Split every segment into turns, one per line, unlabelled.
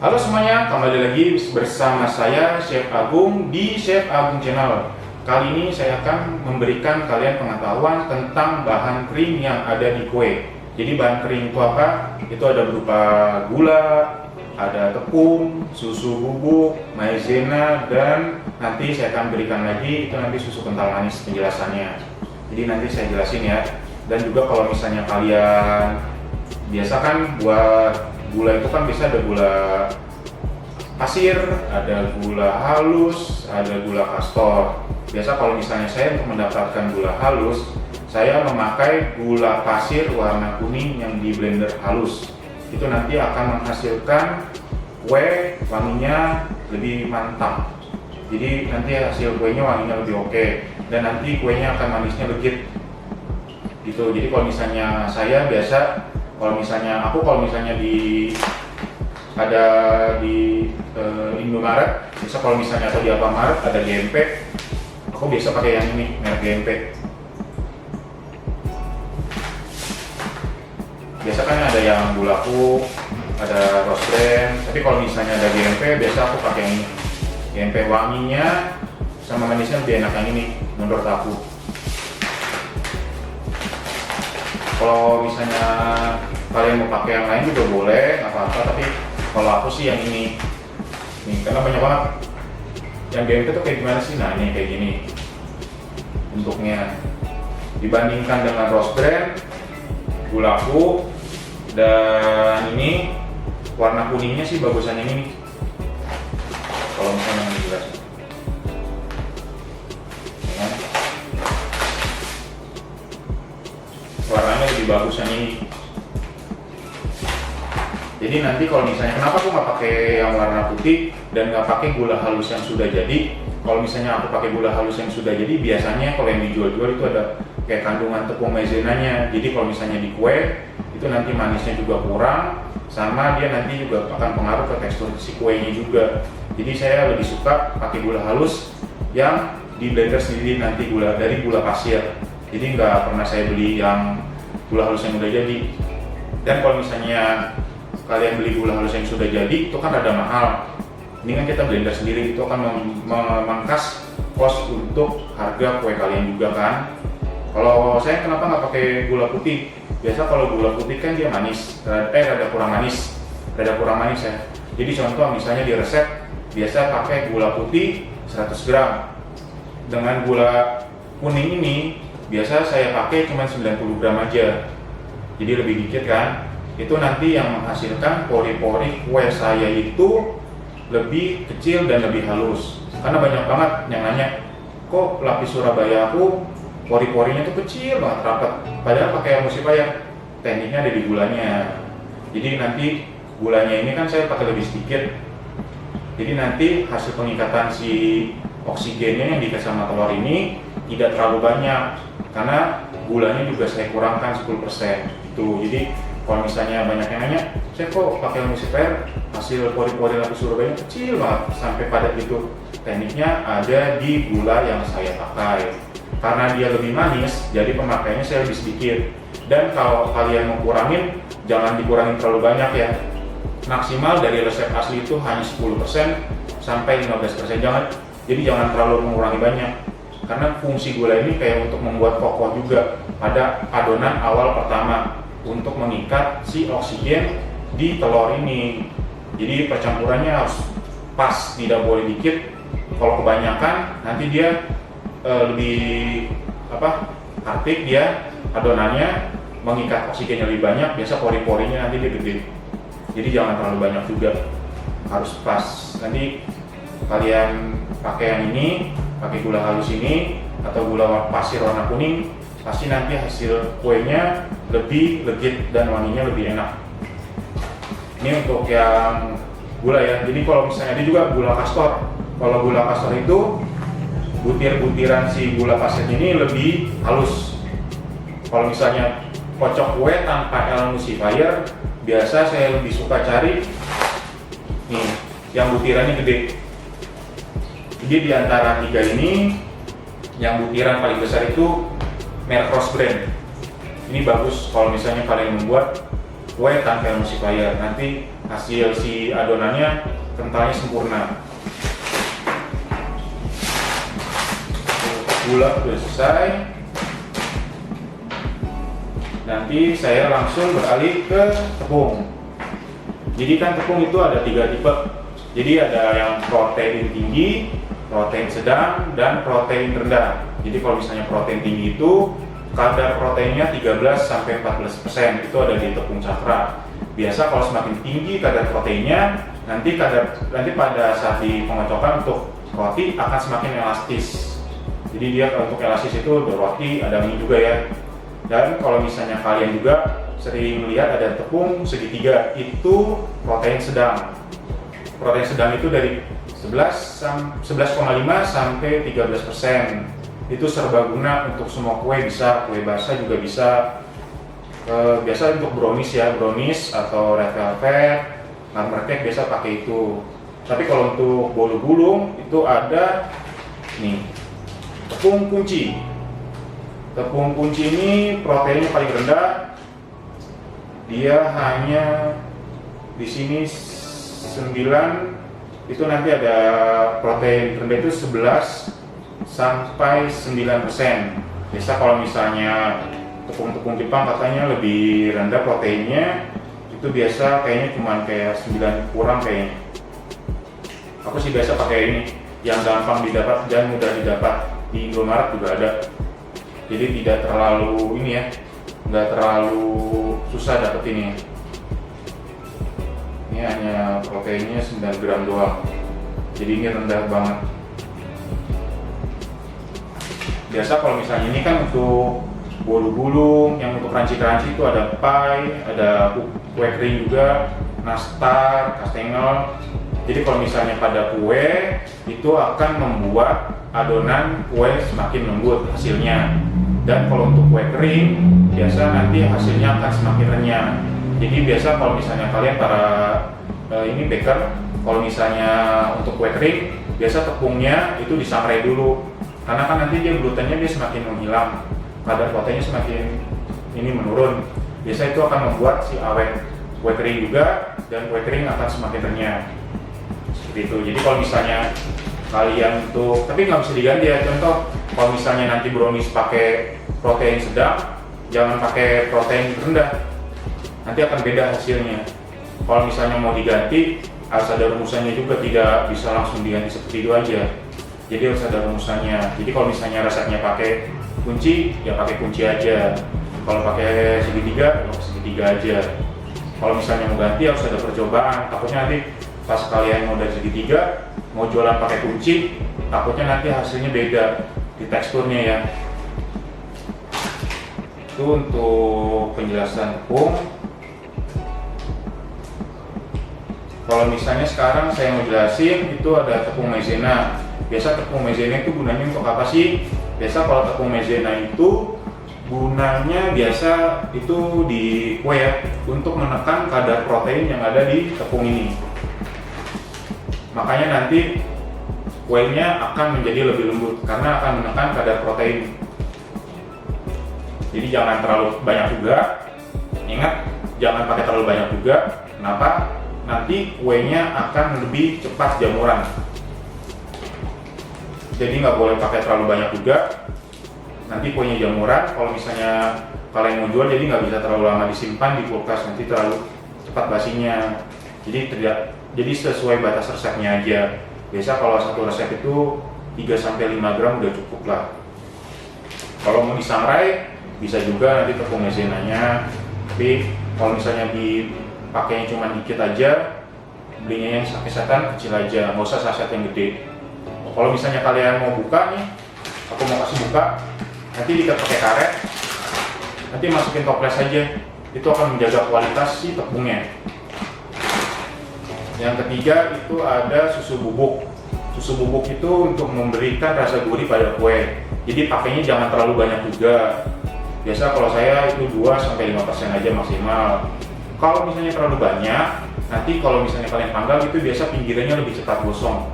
Halo semuanya, kembali lagi bersama saya Chef Agung di Chef Agung Channel. Kali ini saya akan memberikan kalian pengetahuan tentang bahan kering yang ada di kue. Jadi bahan kering itu apa? Itu ada berupa gula, ada tepung, susu bubuk, maizena, dan nanti saya akan berikan lagi itu nanti susu kental manis penjelasannya. Jadi nanti saya jelasin ya. Dan juga kalau misalnya kalian biasa kan buat gula itu kan bisa ada gula pasir, ada gula halus, ada gula kastor. Biasa kalau misalnya saya untuk mendapatkan gula halus, saya memakai gula pasir warna kuning yang di blender halus. Itu nanti akan menghasilkan kue wanginya lebih mantap. Jadi nanti hasil kuenya wanginya lebih oke, dan nanti kuenya akan manisnya legit. Gitu. Jadi kalau misalnya saya biasa, kalau misalnya ada di Indomaret, biasa kalau misalnya atau di Alfamart ada GMP, aku biasa pakai yang ini, merek GMP. Biasa kan ada yang gulaku, ada rose brand, tapi kalau misalnya ada GMP, biasa aku pakai yang ini. GMP wanginya sama manisnya lebih enak yang ini, menurut aku. Kalau misalnya kalian mau pakai yang lain juga boleh, nggak apa-apa, tapi kalau aku sih yang ini nih, karena banyak banget yang GMP tuh kayak gimana sih. Nah ini kayak gini bentuknya, dibandingkan dengan rose brand, gulaku, dan ini warna kuningnya sih bagusan yang ini kalau misalnya yang jelas ya. Warnanya lebih bagus yang ini. Jadi nanti kalau misalnya kenapa aku nggak pakai yang warna putih dan nggak pakai gula halus yang sudah jadi? Kalau misalnya aku pakai gula halus yang sudah jadi, biasanya kalau yang dijual-jual itu ada kayak kandungan tepung maizenanya. Jadi kalau misalnya di kue itu nanti manisnya juga kurang, sama dia nanti juga akan pengaruh ke tekstur si kuenya juga. Jadi saya lebih suka pakai gula halus yang di blender sendiri nanti dari gula pasir. Jadi nggak pernah saya beli yang gula halus yang udah jadi. Dan kalau misalnya kalian beli gula halus yang sudah jadi, itu kan rada mahal. Ini kan kita blender sendiri, itu akan memangkas cost untuk harga kue kalian juga kan. Kalau saya kenapa nggak pakai gula putih? Biasa kalau gula putih kan dia manis, rada kurang manis ya. Jadi contoh misalnya di resep biasa pakai gula putih 100 gram. Dengan gula kuning ini biasa saya pakai cuma 90 gram aja. Jadi lebih dikit kan. Itu nanti yang menghasilkan pori-pori kue saya itu lebih kecil dan lebih halus. Karena banyak banget yang nanya, kok lapis Surabaya aku pori-porinya tuh kecil banget, rapat, padahal pakai emulsi payah. Tekniknya ada di gulanya. Jadi nanti gulanya ini kan saya pakai lebih sedikit, jadi nanti hasil pengikatan si oksigennya yang dikasih sama telur ini tidak terlalu banyak, karena gulanya juga saya kurangkan 10% itu. Jadi kalau misalnya banyak yang nanya, saya kok pakai emulsifier hasil pori-pori lapis Surabaya kecil banget sampai padat gitu. Tekniknya ada di gula yang saya pakai. Karena dia lebih manis, jadi pemakaiannya saya lebih sedikit. Dan kalau kalian mau kurangin, jangan dikurangin terlalu banyak ya. Maksimal dari resep asli itu hanya 10% sampai 15%. Jadi jangan terlalu mengurangi banyak. Karena fungsi gula ini kayak untuk membuat kokoh juga pada adonan awal pertama, untuk mengikat si oksigen di telur ini. Jadi percampurannya harus pas, tidak boleh dikit. Kalau kebanyakan nanti dia lebih hardik, dia adonannya mengikat oksigennya lebih banyak, biasa pori-porinya nanti dia gede. Jadi jangan terlalu banyak juga, harus pas. Nanti kalian pakai yang ini, pakai gula halus ini atau gula pasir warna kuning, pasti nanti hasil kuenya lebih legit dan wanginya lebih enak. Ini untuk yang gula ya. Jadi kalau misalnya ada juga gula kastor. Kalau gula kastor itu butir-butiran si gula pasirnya ini lebih halus. Kalau misalnya kocok kue tanpa emulsifier, biasa saya lebih suka cari nih yang butirannya gede. Jadi di antara tiga ini, yang butiran paling besar itu merek Rose Brand. Ini bagus kalau misalnya kalian membuat kue tanpa emulsifier. Nanti hasil si adonannya kentalnya sempurna. Gula sudah selesai. Nanti saya langsung beralih ke tepung. Jadi kan tepung itu ada 3 tipe. Jadi ada yang protein tinggi, protein sedang, dan protein rendah. Jadi kalau misalnya protein tinggi itu kadar proteinnya 13-14%, itu ada di tepung cakra. Biasa kalau semakin tinggi kadar proteinnya, nanti pada saat di pengocokan untuk roti akan semakin elastis. Jadi dia untuk elastis itu roti ada mie juga ya. Dan kalau misalnya kalian juga sering melihat ada tepung segitiga, itu protein sedang. Protein sedang itu dari 11,5 sampai 13%. Itu serbaguna untuk semua kue, bisa kue basah juga bisa. Biasa untuk brownies ya, brownies atau red velvet, marmer cake biasa pakai itu. Tapi kalau untuk bolu gulung itu ada nih tepung kunci. Tepung kunci ini proteinnya paling rendah. Dia hanya di sini 9, itu nanti ada protein rendah itu 11 sampai 9%. Biasa kalau misalnya tepung-tepung Jepang katanya lebih rendah proteinnya, itu biasa kayaknya cuma kayak 9 kurang kayaknya. Aku sih biasa pakai ini yang gampang didapat dan mudah didapat, di Indomaret juga ada. Jadi tidak terlalu ini ya, nggak terlalu susah dapet ini. Ini hanya proteinnya 9 gram doang, jadi ini rendah banget. Biasa kalau misalnya ini kan untuk bolu gulung, yang untuk crunchy-crunchy itu ada pie, ada kue kering juga, nastar, kastengel. Jadi kalau misalnya pada kue itu akan membuat adonan kue semakin lembut hasilnya. Dan kalau untuk kue kering biasa nanti hasilnya akan semakin renyah. Jadi biasa kalau misalnya kalian para ini baker, kalau misalnya untuk kue kering biasa tepungnya itu disangrai dulu, karena kan nanti dia glutennya dia semakin menghilang, kadar proteinnya semakin ini menurun. Biasa itu akan membuat si awet kue kering juga, dan kue kering akan semakin renyah seperti itu. Jadi kalau misalnya kalian untuk, tapi nggak bisa diganti ya, contoh kalau misalnya nanti brownies pakai protein sedang, jangan pakai protein rendah, nanti akan beda hasilnya. Kalau misalnya mau diganti, harus ada rumusannya juga, tidak bisa langsung diganti seperti itu aja. Jadi harus ada rumusannya. Jadi kalau misalnya rasanya pakai kunci, ya pakai kunci aja. Kalau pakai segitiga, ya pakai segitiga aja. Kalau misalnya mau ganti, harus ada percobaan. Takutnya nanti pas kalian mau dari segitiga, mau jualan pakai kunci, takutnya nanti hasilnya beda di teksturnya ya. Itu untuk penjelasan tepung. Kalau misalnya sekarang saya mau jelasin, itu ada tepung maizena. Biasa tepung maizena itu gunanya untuk apa sih? Biasa kalau tepung maizena itu gunanya biasa itu di kue ya, untuk menekan kadar protein yang ada di tepung ini. Makanya nanti kuenya akan menjadi lebih lembut karena akan menekan kadar protein. Jadi jangan terlalu banyak juga. Ingat, jangan pakai terlalu banyak juga. Kenapa? Nanti kuenya akan lebih cepat jamuran. Jadi nggak boleh pakai terlalu banyak juga. Nanti kuenya jamuran. Kalau misalnya kalian mau jual, jadi nggak bisa terlalu lama disimpan di kulkas, nanti terlalu cepat basinya. Jadi sesuai batas resepnya aja. Biasa kalau satu resep itu 3-5 gram udah cukup lah. Kalau mau disangrai bisa juga nanti tepung maizenanya. Tapi kalau misalnya dipakainya cuma dikit aja, belinya yang saset-sasetan kecil aja, nggak usah saset yang gede. Kalau misalnya kalian mau buka nih, aku mau kasih buka, nanti diikat pakai karet, nanti masukin toples aja. Itu akan menjaga kualitas si tepungnya. Yang ketiga itu ada susu bubuk. Susu bubuk itu untuk memberikan rasa gurih pada kue. Jadi pakainya jangan terlalu banyak juga. Biasa kalau saya itu 2-5% aja maksimal. Kalau misalnya terlalu banyak, nanti kalau misalnya kalian panggang itu biasa pinggirannya lebih cepat gosong.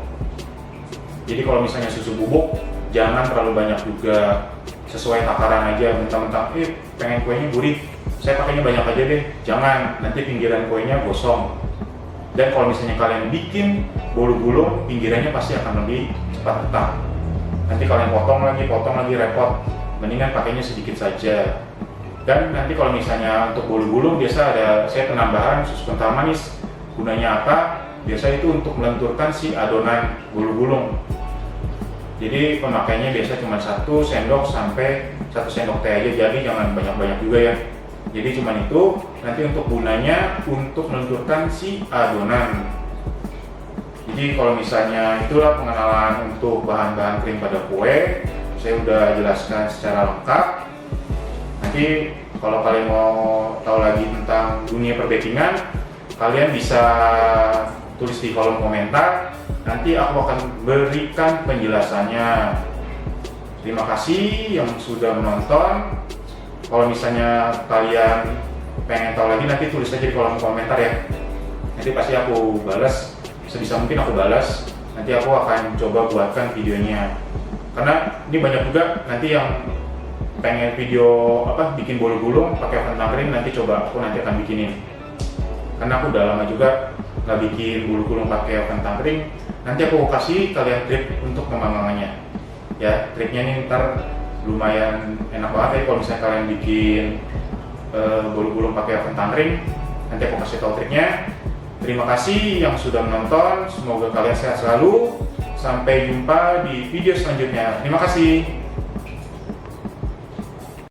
Jadi kalau misalnya susu bubuk jangan terlalu banyak juga. Sesuai takaran aja, mentang-mentang pengen kuenya gurih, saya pakainya banyak aja deh. Jangan, nanti pinggiran kuenya gosong. Dan kalau misalnya kalian bikin bolu gulung, pinggirannya pasti akan lebih cepat retak. Nanti kalian potong lagi repot. Mendingan pakainya sedikit saja. Dan nanti kalau misalnya untuk bolu gulung biasa ada saya penambahan susu kental manis. Gunanya apa? Biasa itu untuk melenturkan si adonan bolu gulung. Jadi pemakaiannya biasa cuma 1 sendok sampai 1 sendok teh aja, jadi jangan banyak-banyak juga ya. Jadi cuma itu, nanti untuk gunanya untuk melenturkan si adonan. Jadi kalau misalnya itulah pengenalan untuk bahan-bahan krim pada kue, saya udah jelaskan secara lengkap. Nanti kalau kalian mau tahu lagi tentang dunia perbakingan, kalian bisa tulis di kolom komentar. Nanti aku akan berikan penjelasannya. Terima kasih yang sudah menonton. Kalau misalnya kalian pengen tahu lagi, nanti tulis aja di kolom komentar ya. Nanti pasti aku balas, sebisa mungkin aku balas. Nanti aku akan coba buatkan videonya. Karena ini banyak juga nanti yang pengen video bikin bolu gulung pakai oven tangkring, nanti coba aku nanti akan bikinin. Karena aku udah lama juga nggak bikin bolu gulung pakai oven tangkring. Nanti aku kasih kalian trik untuk memanggangannya. Ya, triknya nih ntar lumayan enak banget ya kalau misalnya kalian bikin bolu gulung pakai oven tangkring. Nanti aku kasih tahu triknya. Terima kasih yang sudah menonton. Semoga kalian sehat selalu. Sampai jumpa di video selanjutnya. Terima kasih.